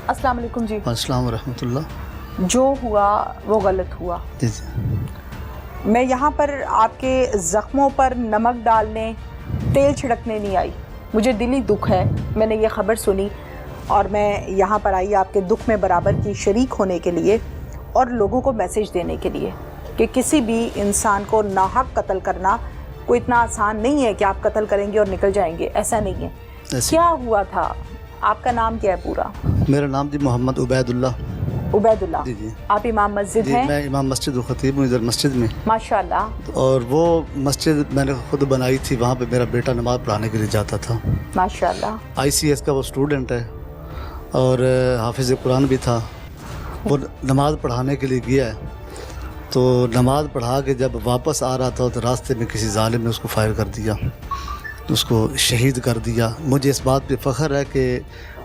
अस्सलाम वालेकुम जी। अस्सलाम वरहमतुल्लाह। जो हुआ वो गलत हुआ। जी जी। मैं यहाँ पर आपके ज़ख्मों पर नमक डालने, तेल छिड़कने नहीं आई। मुझे दिली दुख है, मैंने ये ख़बर सुनी और मैं यहाँ पर आई आपके दुख में बराबर की शरीक होने के लिए और लोगों को मैसेज देने के लिए कि किसी भी इंसान को नाहक कत्ल करना कोई इतना आसान नहीं है कि आप कत्ल करेंगे और निकल जाएंगे, ऐसा नहीं है। क्या हुआ था? आपका नाम क्या है पूरा? मेरा नाम जी मोहम्मद उबैदुल्लाह। उबैदुल्लाह जी जी। आप इमाम मस्जिद हैं? मैं इमाम मस्जिद व खतीब हूँ इधर मस्जिद में। माशाल्लाह। और वो मस्जिद मैंने खुद बनाई थी, वहाँ पे मेरा बेटा नमाज़ पढ़ाने के लिए जाता था। माशाल्लाह। ICS का वो स्टूडेंट है और हाफिज़ कुरान भी था। वो नमाज़ पढ़ाने के लिए गया है, तो नमाज़ पढ़ा के जब वापस आ रहा था तो रास्ते में किसी जालिम ने उसको फायर कर दिया, उसको शहीद कर दिया। मुझे इस बात पे फ़ख्र है कि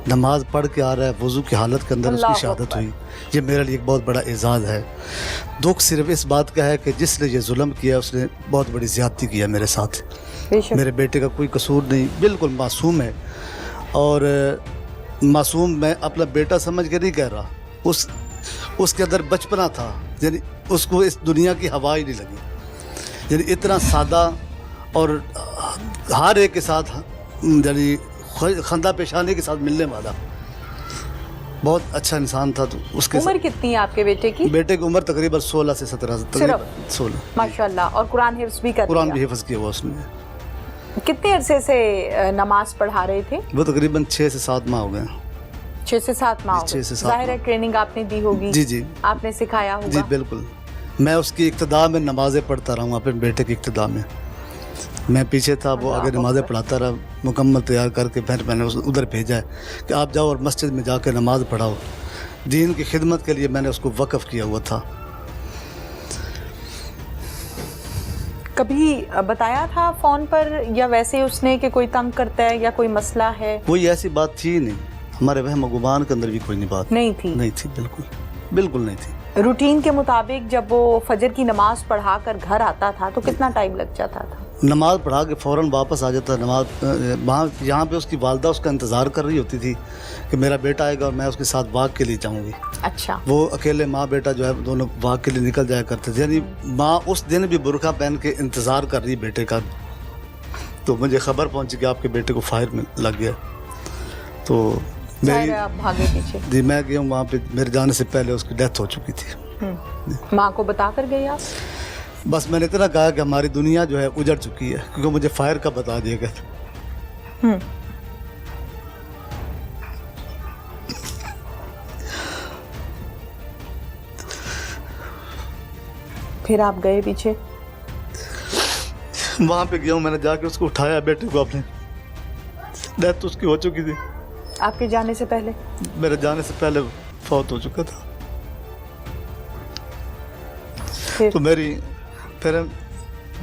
नमाज़ पढ़ के आ रहा है, वज़ू की हालत के अंदर उसकी शहादत हुई। ये मेरे लिए एक बहुत बड़ा एजाज़ है। दुख सिर्फ इस बात का है कि जिसने ये जुल्म किया उसने बहुत बड़ी ज़्यादती किया मेरे साथ। मेरे बेटे का कोई कसूर नहीं, बिल्कुल मासूम है। और मासूम मैं अपना बेटा समझ के नहीं कह रहा, उसके अंदर बचपना था, यानी उसको इस दुनिया की हवा ही नहीं लगी। यानी इतना सादा और हर एक के साथ यानी खंदा पेशानी के साथ मिलने वाला बहुत अच्छा इंसान था। तो उसके उम्र कितनी है आपके बेटे की? बेटे की उम्र तकरीबन 16 से 17 तकरीबन 16। माशाल्लाह। और कुरान हिफ्ज़ भी कर लिया? कुरान भी हिफ्ज़ किया हुआ उसने। कितने अरसे से नमाज पढ़ा रहे थे? वो तकरीबन 6 से 7 माह हो गए। 6 से 7 माह? 6 से 7 ज़ाहिर है ट्रेनिंग आपने दी होगी। जी जी। आपने सिखाया होगा। जी बिल्कुल। मैं उसकी इक्तदा में नमाज़ें पढ़ता रहा हूँ, अपने बेटे की इक्तदा में मैं पीछे था, वो आगे नमाज़ें पढ़ाता रहा। मुकम्मल तैयार करके फिर मैंने उधर भेजा है कि आप जाओ और मस्जिद में जाकर नमाज़ पढ़ाओ। दीन की खिदमत के लिए मैंने उसको वक़्फ़ किया हुआ था। कभी बताया था फ़ोन पर या वैसे उसने कि कोई तंग करता है या कोई मसला है? कोई ऐसी बात थी नहीं, हमारे वहम गुमान के अंदर भी कोई बात नहीं थी। नहीं थी, बिल्कुल नहीं थी। रूटीन के मुताबिक जब वो फजर की नमाज पढ़ा कर घर आता था तो कितना टाइम लग जाता था? नमाज़ पढ़ा के फ़ौरन वापस आ जाता। नमाज वहाँ यहाँ पे उसकी वालदा उसका इंतज़ार कर रही होती थी कि मेरा बेटा आएगा और मैं उसके साथ वाक के लिए जाऊँगी। अच्छा। वो अकेले माँ बेटा जो है दोनों वाक के लिए निकल जाया करते थे। यानी माँ उस दिन भी बुरखा पहन के इंतज़ार कर रही बेटे का। तो मुझे ख़बर पहुँची कि आपके बेटे को फायर में लग गया। तो आप भागे पीछे? जी मैं गया हूँ वहाँ पे, मेरे जाने से पहले उसकी डेथ हो चुकी थी। माँ को बता कर गए आप? बस मैंने इतना कहा कि हमारी दुनिया जो है उजड़ चुकी है, क्योंकि मुझे फायर का बता दिया गया। फिर आप गए पीछे? वहाँ पे गया हूँ, मैंने जाके उसको उठाया बेटे को अपने। डेथ तो उसकी हो चुकी थी। आपके जाने से पहले? मेरे जाने से पहले फौत हो चुका था। तो मेरी फिर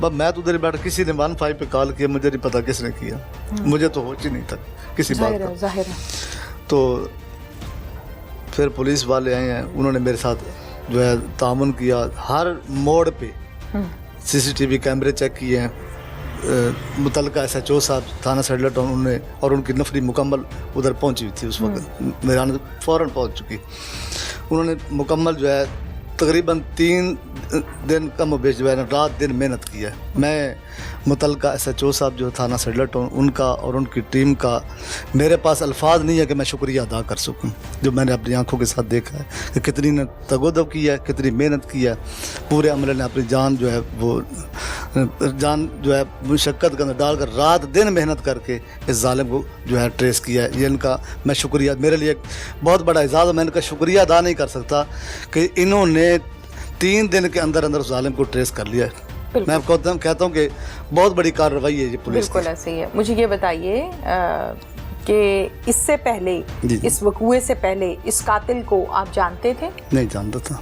मैं तो उधर ही बैठा, किसी ने 15 पे कॉल किया, मुझे नहीं पता किसने किया, मुझे तो होश ही नहीं था किसी बात का। ज़ाहिर है। तो फिर पुलिस वाले आए हैं, उन्होंने मेरे साथ जो है तामुन किया। हर मोड़ पे CCTV कैमरे चेक किए हैं। मुतलका SHO साहब थाना सैडला टाउन उन्होंने, और उनकी नफरी मुकम्मल उधर पहुंची हुई थी उस वक्त, मेरे आने से फ़ौरन पहुंच चुकी। उन्होंने मुकम्मल जो है तकरीबन 3 दिन कम बेश जो है रात दिन मेहनत की है। मैं मुतलका SHO साहब जो थाना सैडला टाउन उनका और उनकी टीम का मेरे पास अल्फाज नहीं है कि मैं शुक्रिया अदा कर सकूं, जो मैंने अपनी आंखों के साथ देखा है कि कितनी ने तगोदव की है, कितनी मेहनत की है। पूरे अमले ने अपनी जान जो है वो जो है मुशक्क़त के अंदर डालकर रात दिन मेहनत करके इस जालिम को जो है ट्रेस किया है। ये इनका मैं शुक्रिया, मेरे लिए बहुत बड़ा एजाज़, मैं इनका शुक्रिया अदा नहीं कर सकता कि इन्होंने 3 दिन के अंदर अंदर उस जालिम को ट्रेस कर लिया है। मैं आपको कहता हूँ कि बहुत बड़ी कार्रवाई है ये पुलिस की। बिल्कुल ऐसे ही है। मुझे ये बताइए कि इससे पहले, इस वक़ूए से पहले इस कातिल को आप जानते थे? नहीं जानता था।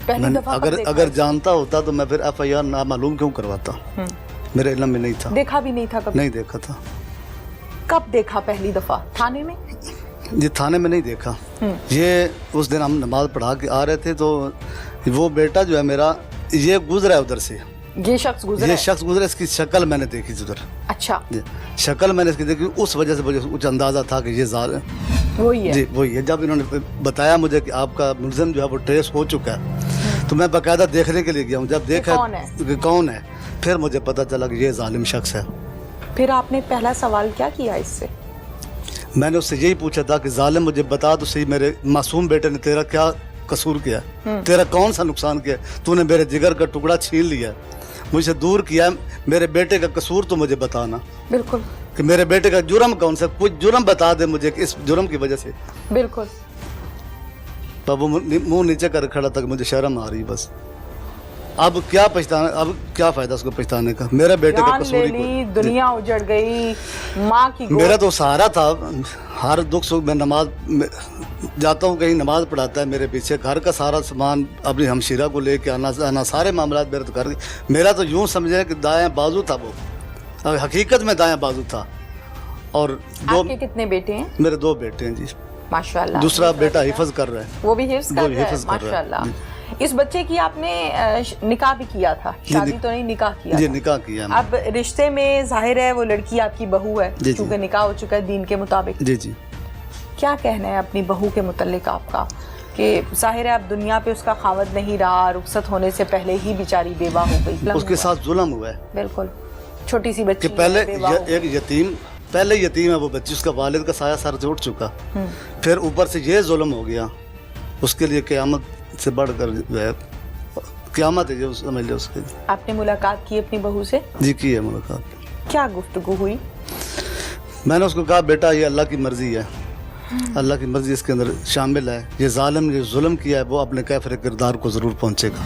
पहली दफा अगर जानता होता तो मैं फिर FIR नामालूम क्यों करवाता? मेरे इल्म में नहीं था। देखा भी नहीं था कभी? नहीं देखा था। कब देखा पहली दफा? थाने में? ये थाने में नहीं देखा। ये उस दिन हम नमाज पढ़ा के आ रहे थे, तो वो बेटा जो है मेरा ये गुजरा है उधर से, ये शख्स गुजरा ये है? शख्स गुजरा, इसकी शक्ल मैंने देखी उधर। अच्छा, जी, शक्ल मैंने इसकी देखी, उस वजह से मुझे कुछ अंदाजा था कि ये जालिम वही है। जी वही है। जब इन्होंने बताया मुझे कि आपका मुलजिम जो है वो ट्रेस हो चुका है, तो मैं बाकायदा देखने के लिए गया हूँ। जब देखा कौन है? कि कौन है, फिर मुझे पता चला कि ये जालिम शख्स है। फिर आपने पहला सवाल क्या किया इससे? मैंने उससे यही पूछा था कि जालिम मुझे बता तो सही, मेरे मासूम बेटे ने तेरा क्या कसूर किया, तेरा कौन सा नुकसान किया, तूने मेरे जिगर का टुकड़ा छीन लिया, मुझसे दूर किया, मेरे बेटे का कसूर तो मुझे बताना बिल्कुल कि मेरे बेटे का जुर्म कौन सा, कुछ जुर्म बता दे मुझे कि इस जुर्म की वजह से। बिल्कुल। तब वो मुंह नीचे कर खड़ा था कि मुझे शर्म आ रही बस। अब क्या पछताना, अब क्या फायदा उसको पछताने का, मेरे बेटे का जान कसूर ले ही कोई- ली, दुनिया उजड़ गई, माँ की गोद। मेरा तो सहारा था, हर दुख सुख में नमाज जाता हूँ, कहीं नमाज पढ़ाता है मेरे पीछे, घर का सारा सामान अपनी हमशीरा को लेके आना सारे मामला मेरे तो घर, मेरा तो यूँ समझे कि दायां बाजू था वो, हकीकत में दायां बाजू था। और दो आपके कितने बेटे हैं? मेरे 2 बेटे हैं जी, माशाल्लाह। दूसरा बेटा हिफज कर रहा है। वो भी हिफ्ज कर वो भी रहा है, हिफ्ज कर रहा है। माशाल्लाह। इस बच्चे की आपने निकाह भी किया था, शादी तो नहीं, निकाह किया जी था। निकाह किया हमने। अब रिश्ते में जाहिर है वो लड़की आपकी बहू है, जी, जी। क्योंकि निकाह हो चुका है दीन के मुताबिक। जी जी। क्या कहना है अपनी बहू के मुतल्लिक आपका, कि जाहिर है अब दुनिया पे उसका खावद नहीं रहा, रुखसत होने से पहले ही बेचारी बेवा हो गई, उसके साथ जुल्म हुआ है बिल्कुल छोटी सी बच्ची कि पहले है, बेवा हो एक यतीम, पहले यतीम है वो बच्ची, उसका वालिद का साया सर से उठ चुका, फिर ऊपर से ये जुल्म हो गया, उसके लिए क़यामत से बढ़कर जो है क़यामत है, जो समझ लो उसके। आपने मुलाकात की अपनी बहू से? जी की है मुलाकात। क्या गुफ्तगू हुई? मैंने उसको कहा बेटा ये अल्लाह की मर्ज़ी है, अल्लाह की मर्ज़ी इसके अंदर शामिल है, ये जालिम ने जुल्म किया है वो अपने कैफर किरदार को ज़रूर पहुँचेगा।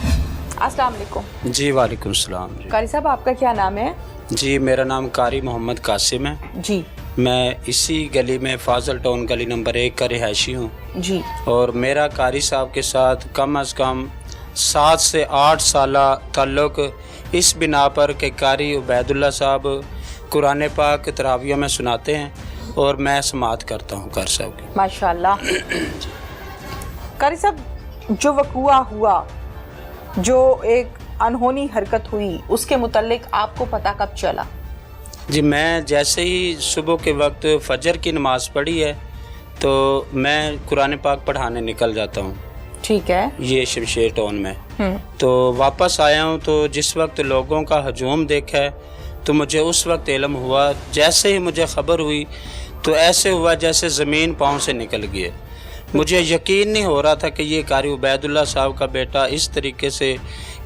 अस्सलाम वालेकुम। जी वालेकुम सलाम जी। कारी साहब आपका क्या नाम है? जी मेरा नाम कारी मोहम्मद कासिम है। जी मैं इसी गली में फाजल टाउन गली नंबर 1 का रिहायशी हूँ। जी। और मेरा कारी साहब के साथ कम अज़ कम 7 से 8 साला ताल्लुक़ इस बिना पर कि कारी उबैदुल्ला साहब कुरान पाक तरावियों में सुनाते हैं और मैं समात करता हूँ कारी साहब की। माशाल्लाह। कारी साहब, जो वक़ुआ हुआ, जो एक अनहोनी हरकत हुई, उसके मुतल्लिक आपको पता कब चला? जी मैं जैसे ही सुबह के वक्त फजर की नमाज़ पढ़ी है तो मैं कुरान पाक पढ़ाने निकल जाता हूँ। ठीक है। ये शमशेर टाउन में। तो वापस आया हूँ तो जिस वक्त लोगों का हजूम देखा है तो मुझे उस वक्त इल्म हुआ, जैसे ही मुझे ख़बर हुई तो ऐसे हुआ जैसे ज़मीन पाँव से निकल गई है। मुझे यकीन नहीं हो रहा था कि ये कारी उबैदुल्ला साहब का बेटा इस तरीके से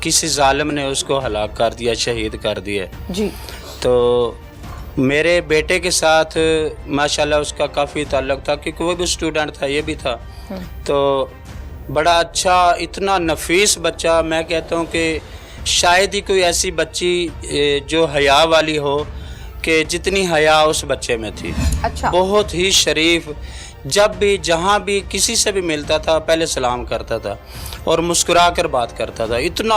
किसी जालिम ने उसको हलाक कर दिया, शहीद कर दिया। जी। तो मेरे बेटे के साथ माशाल्लाह उसका काफ़ी ताल्लुक़ था, क्योंकि वो भी स्टूडेंट था, ये भी था। तो बड़ा अच्छा, इतना नफीस बच्चा, मैं कहता हूँ कि शायद ही कोई ऐसी बच्ची जो हया वाली हो कि जितनी हया उस बच्चे में थी। अच्छा। बहुत ही शरीफ, जब भी जहाँ भी किसी से भी मिलता था पहले सलाम करता था और मुस्कुरा कर बात करता था। इतना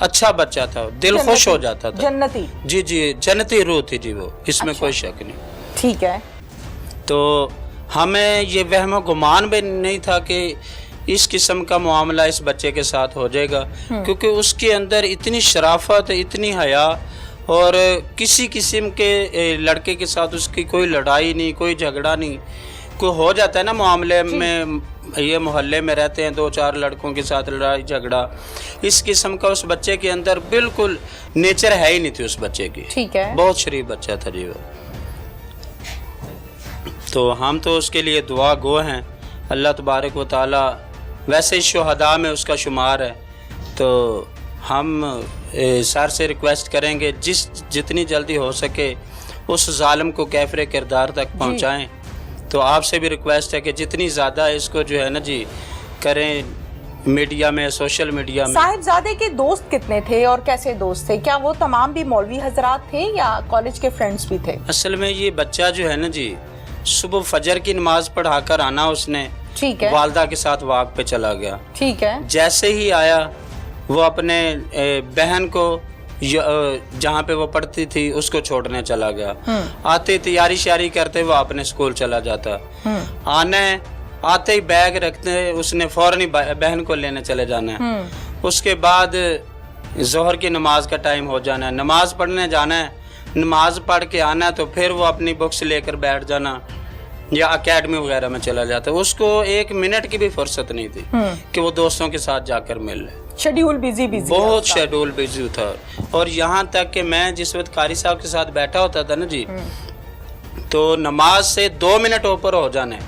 अच्छा बच्चा था, दिल खुश हो जाता था। जन्नती। जी जी, जन्नती रूह थी जी वो, इसमें अच्छा। कोई शक नहीं। ठीक है। तो हमें ये वहम गुमान भी नहीं था कि इस किस्म का मामला इस बच्चे के साथ हो जाएगा, क्योंकि उसके अंदर इतनी शराफत, इतनी हया, और किसी किस्म के लड़के के साथ उसकी कोई लड़ाई नहीं, कोई झगड़ा नहीं। कोई हो जाता है ना मामले में, ये मोहल्ले में रहते हैं 2-4 लड़कों के साथ लड़ाई झगड़ा, इस किस्म का उस बच्चे के अंदर बिल्कुल नेचर है ही नहीं थी उस बच्चे की। ठीक है। बहुत शरीफ बच्चा था जी वो। तो हम तो उसके लिए दुआ गो हैं, अल्लाह तबारक व तआला वैसे ही शुहदा में उसका शुमार है। तो हम सर से रिक्वेस्ट करेंगे जितनी जल्दी हो सके उस जालिम को कैफरे किरदार तक पहुँचाएँ। तो आपसे भी रिक्वेस्ट है कि जितनी ज़्यादा इसको जो है ना जी करें, मीडिया में, सोशल मीडिया में। साहिबजादे के दोस्त कितने थे और कैसे दोस्त थे? क्या वो तमाम भी मौलवी हजरात थे या कॉलेज के फ्रेंड्स भी थे? असल में ये बच्चा जो है ना जी, सुबह फजर की नमाज पढ़ा कर आना उसने, ठीक है, वालदा के साथ वाक पे चला गया। ठीक है। जैसे ही आया वो अपने बहन को जहाँ पे वो पढ़ती थी उसको छोड़ने चला गया। आते तैयारी शारी करते वो अपने स्कूल चला जाता। आते ही बैग रखते उसने फौरन ही बहन को लेने चले जाना है। उसके बाद ज़ोहर की नमाज का टाइम हो जाना है, नमाज पढ़ने जाना है, नमाज पढ़ के आना है, तो फिर वो अपनी बुक्स लेकर बैठ जाना या एकेडमी वगैरह में चला जाता है। उसको 1 मिनट की भी फुर्सत नहीं थी कि वो दोस्तों के साथ जाकर मिल ले। शेड्यूल बिजी बहुत शेड्यूल बिजी था। और यहाँ तक कि मैं जिस वक्त कारी साहब के साथ बैठा होता था ना जी, तो नमाज से 2 मिनट ऊपर हो जाने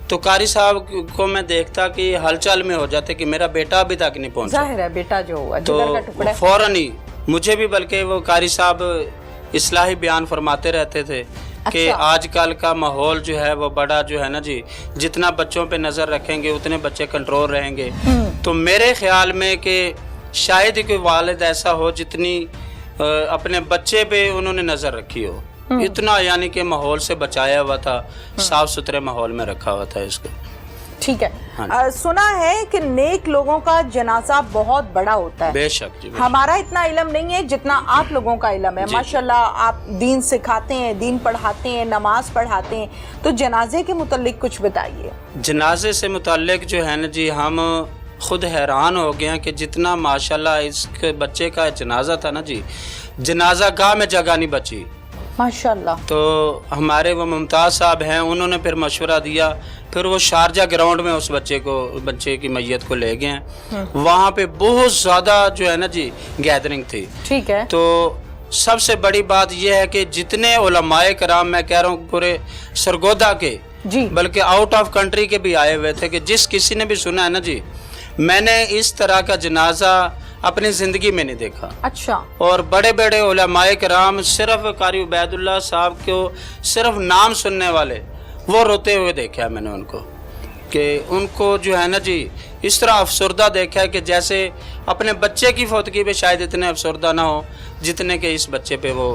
तो कारी साहब को मैं देखता कि हलचल में हो जाते कि मेरा बेटा अभी तक नहीं पहुंचा। जाहिर है बेटा जो हुआ तो जिगर का टुकड़ा है। फौरन ही मुझे भी, बल्कि वो कारी साहब इस्लाही बयान फरमाते रहते थे कि अच्छा। आजकल का माहौल जो है वो बड़ा जो है ना जी, जितना बच्चों पे नज़र रखेंगे उतने बच्चे कंट्रोल रहेंगे। तो मेरे ख्याल में कि शायद ही कोई वालिद ऐसा हो जितनी अपने बच्चे पे उन्होंने नज़र रखी हो, इतना यानी कि माहौल से बचाया हुआ था, साफ सुथरे माहौल में रखा हुआ था इसको। ठीक है। हाँ सुना है कि नेक लोगों का जनाजा बहुत बड़ा होता है। बेशक जी, बेशक। हमारा इतना इल्म नहीं है जितना आप लोगों का इल्म है। माशाल्लाह आप दीन सिखाते हैं, दीन पढ़ाते हैं, नमाज पढ़ाते हैं, तो जनाजे के मुतालिक कुछ बताइए। जनाजे से मुतालिक जो है ना जी, हम खुद हैरान हो गए हैं कि जितना माशाल्लाह इसके बच्चे का जनाजा था ना जी, जनाजा गाह में जगह नहीं बची। माशाल्लाह। तो हमारे वो मुमताज़ साहब हैं, उन्होंने फिर मशवरा दिया, फिर वो शारजा ग्राउंड में उस बच्चे की मैयत को ले गए हैं। वहाँ पे बहुत ज़्यादा जो है ना जी गैदरिंग थी। ठीक है। तो सबसे बड़ी बात यह है कि जितने उलमाए कराम, मैं कह रहा हूँ पूरे सरगोदा के जी, बल्कि आउट ऑफ कंट्री के भी आए हुए थे, कि जिस किसी ने भी सुना है ना जी, मैंने इस तरह का जनाजा अपनी ज़िंदगी में नहीं देखा। अच्छा। और बड़े बड़े उलमाए कराम, सिर्फ कारी उबैदुल्लाह साहब को सिर्फ नाम सुनने वाले, वो रोते हुए देखा है मैंने उनको, कि उनको जो है ना जी इस तरह अफसरदा देखा है कि जैसे अपने बच्चे की फौतगी पे शायद इतने अफसरदा ना हो जितने के इस बच्चे पे वो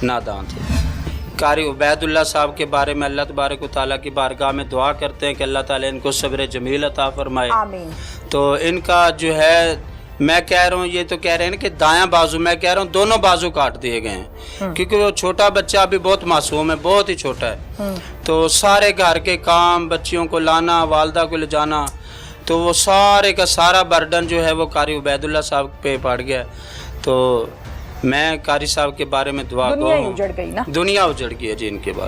नादान थे। कारी उबैदुल्लाह साहब के बारे में अल्लाह तबारक व तआला की बारगाह में दुआ करते हैं कि अल्लाह ताला इनको सब्र जमील अता फरमाए। आमीन। तो इनका जो है, मैं कह रहा हूँ, ये तो कह रहे हैं कि दायां बाजू, मैं कह रहा हूँ दोनों बाजू काट दिए गए हैं, क्योंकि वो छोटा बच्चा अभी बहुत मासूम है, बहुत ही छोटा है। तो सारे घर के काम, बच्चियों को लाना, वालदा को ले जाना, तो वो सारे का सारा बर्डन जो है वो कारी उबैदुल्लाह साहब पे पड़ गया। तो मैं कारी साहब के बारे में दुआ दुनिया गो ही उजड़ गई ना। दुनिया उजड़ गई है जी इनके बारे में।